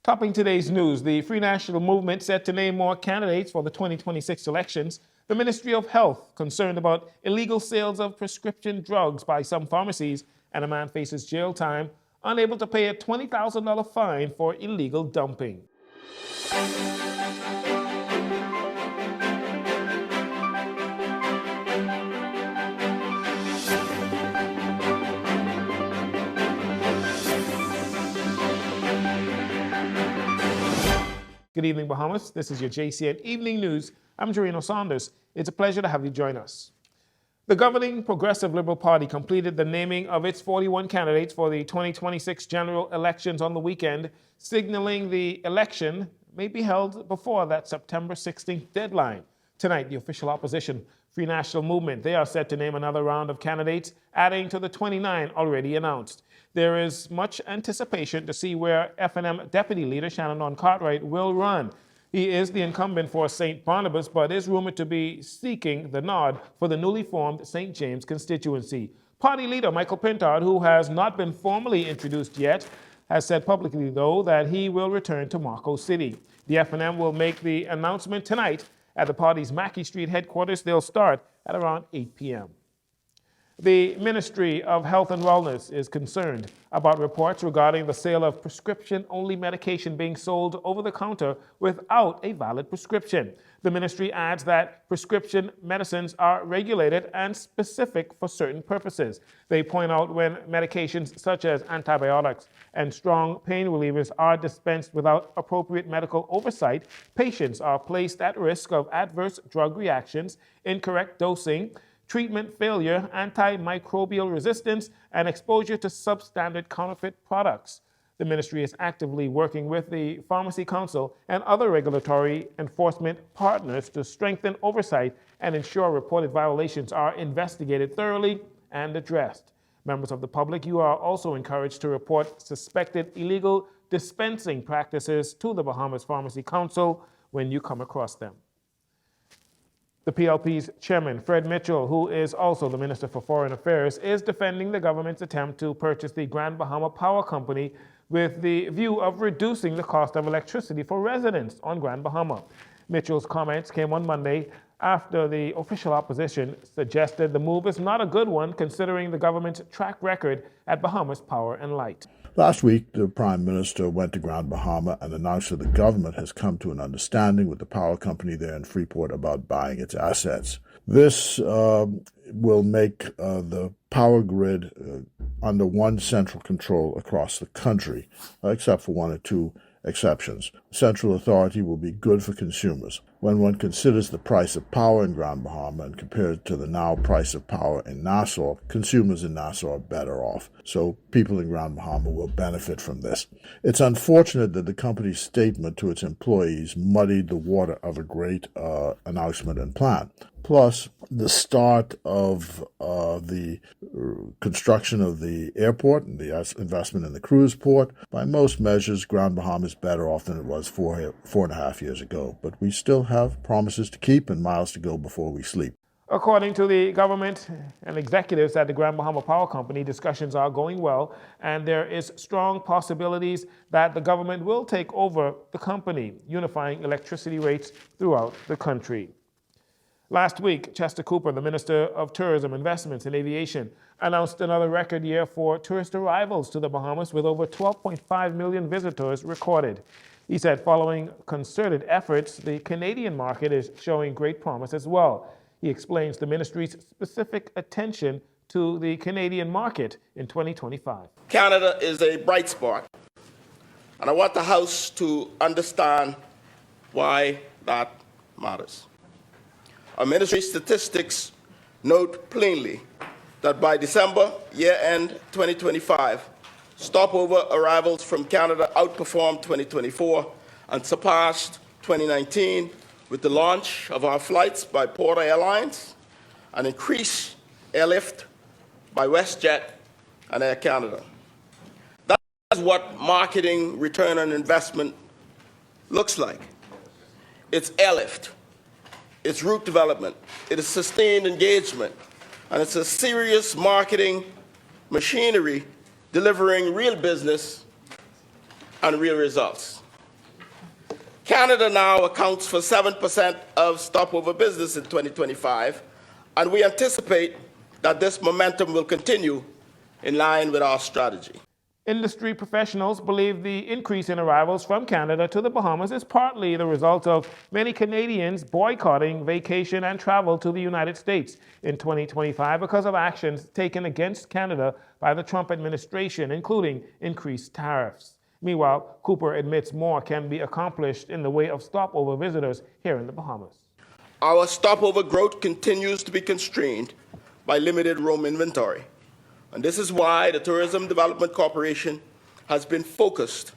Topping today's news, the Free National Movement set to name more candidates for the 2026 elections. The Ministry of Health concerned about illegal sales of prescription drugs by some pharmacies, and a man faces jail time, unable to pay a $20,000 fine for illegal dumping. Good evening, Bahamas. This is your JCN Evening News. I'm Jarino Saunders. It's a pleasure to have you join us. The governing Progressive Liberal Party completed the naming of its 41 candidates for the 2026 general elections on the weekend, signaling the election may be held before that September 16th deadline. Tonight, the official opposition, Free National Movement, they are set to name another round of candidates, adding to the 29 already announced. There is much anticipation to see where F&M Deputy Leader Shannon Cartwright will run. He is the incumbent for St. Barnabas, but is rumored to be seeking the nod for the newly formed St. James constituency. Party leader Michael Pintard, who has not been formally introduced yet, has said publicly, though, that he will return to Marco City. The F&M will make the announcement tonight at the party's Mackey Street headquarters. They'll start at around 8 p.m. The Ministry of Health and Wellness is concerned about reports regarding the sale of prescription-only medication being sold over the counter without a valid prescription. The ministry adds that prescription medicines are regulated and specific for certain purposes. They point out when medications such as antibiotics and strong pain relievers are dispensed without appropriate medical oversight, patients are placed at risk of adverse drug reactions, incorrect dosing, treatment failure, antimicrobial resistance, and exposure to substandard counterfeit products. The ministry is actively working with the Pharmacy Council and other regulatory enforcement partners to strengthen oversight and ensure reported violations are investigated thoroughly and addressed. Members of the public, you are also encouraged to report suspected illegal dispensing practices to the Bahamas Pharmacy Council when you come across them. The PLP's chairman, Fred Mitchell, who is also the Minister for Foreign Affairs, is defending the government's attempt to purchase the Grand Bahama Power Company with the view of reducing the cost of electricity for residents on Grand Bahama. Mitchell's comments came on Monday after the official opposition suggested the move is not a good one considering the government's track record at Bahamas Power and Light. Last week, the Prime Minister went to Grand Bahama and announced that the government has come to an understanding with the power company there in Freeport about buying its assets. This will make the power grid under one central control across the country, except for one or two exceptions. Central authority will be good for consumers. When one considers the price of power in Grand Bahama and compares it to the now price of power in Nassau, consumers in Nassau are better off. So people in Grand Bahama will benefit from this. It's unfortunate that the company's statement to its employees muddied the water of a great announcement and plan. Plus, the start of the construction of the airport and the investment in the cruise port. By most measures, Grand Bahama is better off than it was four and a half years ago. But we still have promises to keep and miles to go before we sleep. According to the government and executives at the Grand Bahama Power Company, discussions are going well, and there is strong possibilities that the government will take over the company, unifying electricity rates throughout the country. Last week, Chester Cooper, the Minister of Tourism, Investments and Aviation, announced another record year for tourist arrivals to the Bahamas with over 12.5 million visitors recorded. He said following concerted efforts, the Canadian market is showing great promise as well. He explains the ministry's specific attention to the Canadian market in 2025. Canada is a bright spot, and I want the House to understand why that matters. Our ministry statistics note plainly that by December, year-end 2025, stopover arrivals from Canada outperformed 2024 and surpassed 2019 with the launch of our flights by Porter Airlines and increased airlift by WestJet and Air Canada. That is what marketing return on investment looks like. It's airlift. It's route development, it is sustained engagement, and it's a serious marketing machinery delivering real business and real results. Canada now accounts for 7% of stopover business in 2025, and we anticipate that this momentum will continue in line with our strategy. Industry professionals believe the increase in arrivals from Canada to the Bahamas is partly the result of many Canadians boycotting vacation and travel to the United States in 2025 because of actions taken against Canada by the Trump administration, including increased tariffs. Meanwhile, Cooper admits more can be accomplished in the way of stopover visitors here in the Bahamas. Our stopover growth continues to be constrained by limited room inventory. And this is why the Tourism Development Corporation has been focused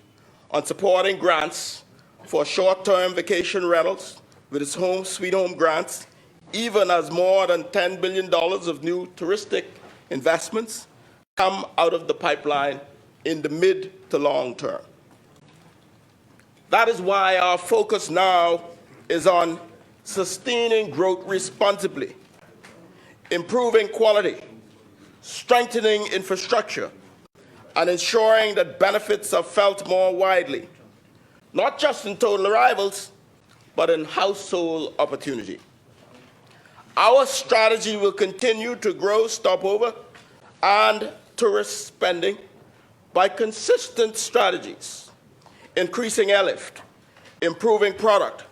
on supporting grants for short-term vacation rentals with its Home Sweet Home grants, even as more than $10 billion of new touristic investments come out of the pipeline in the mid to long term. That is why our focus now is on sustaining growth responsibly, improving quality, strengthening infrastructure, and ensuring that benefits are felt more widely, not just in total arrivals, but in household opportunity. Our strategy will continue to grow stopover and tourist spending by consistent strategies, increasing airlift, improving product,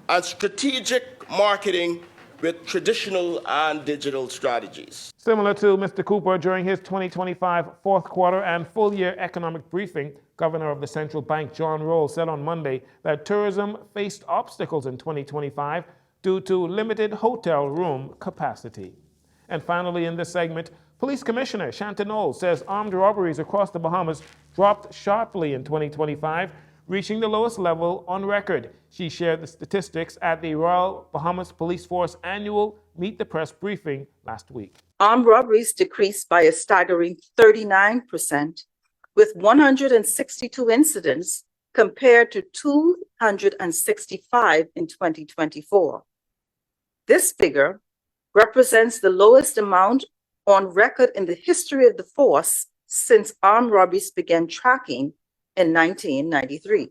and strategic marketing with traditional and digital strategies. Similar to Mr. Cooper, during his 2025 fourth quarter and full-year economic briefing, Governor of the Central Bank John Rowles said on Monday that tourism faced obstacles in 2025 due to limited hotel room capacity. And finally, in this segment, Police Commissioner Shanta Knowles says armed robberies across the Bahamas dropped sharply in 2025, reaching the lowest level on record. She shared the statistics at the Royal Bahamas Police Force annual Meet the Press briefing last week. Armed robberies decreased by a staggering 39%, with 162 incidents compared to 265 in 2024. This figure represents the lowest amount on record in the history of the force since armed robberies began tracking in 1993.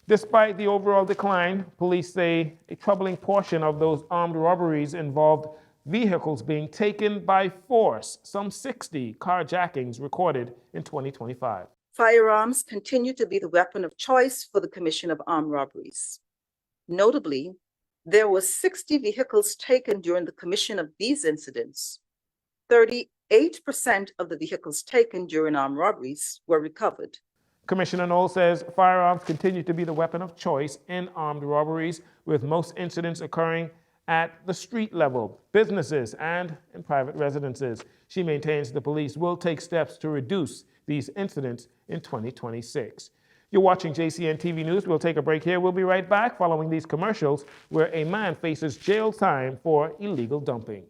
Despite the overall decline, police say a troubling portion of those armed robberies involved vehicles being taken by force, some 60 carjackings recorded in 2025. Firearms continue to be the weapon of choice for the commission of armed robberies. Notably, there were 60 vehicles taken during the commission of these incidents. 38% of the vehicles taken during armed robberies were recovered. Commissioner Knowles says firearms continue to be the weapon of choice in armed robberies, with most incidents occurring at the street level, businesses, and in private residences. She maintains the police will take steps to reduce these incidents in 2026. You're watching JCN TV News. We'll take a break here. We'll be right back following these commercials where a man faces jail time for illegal dumping.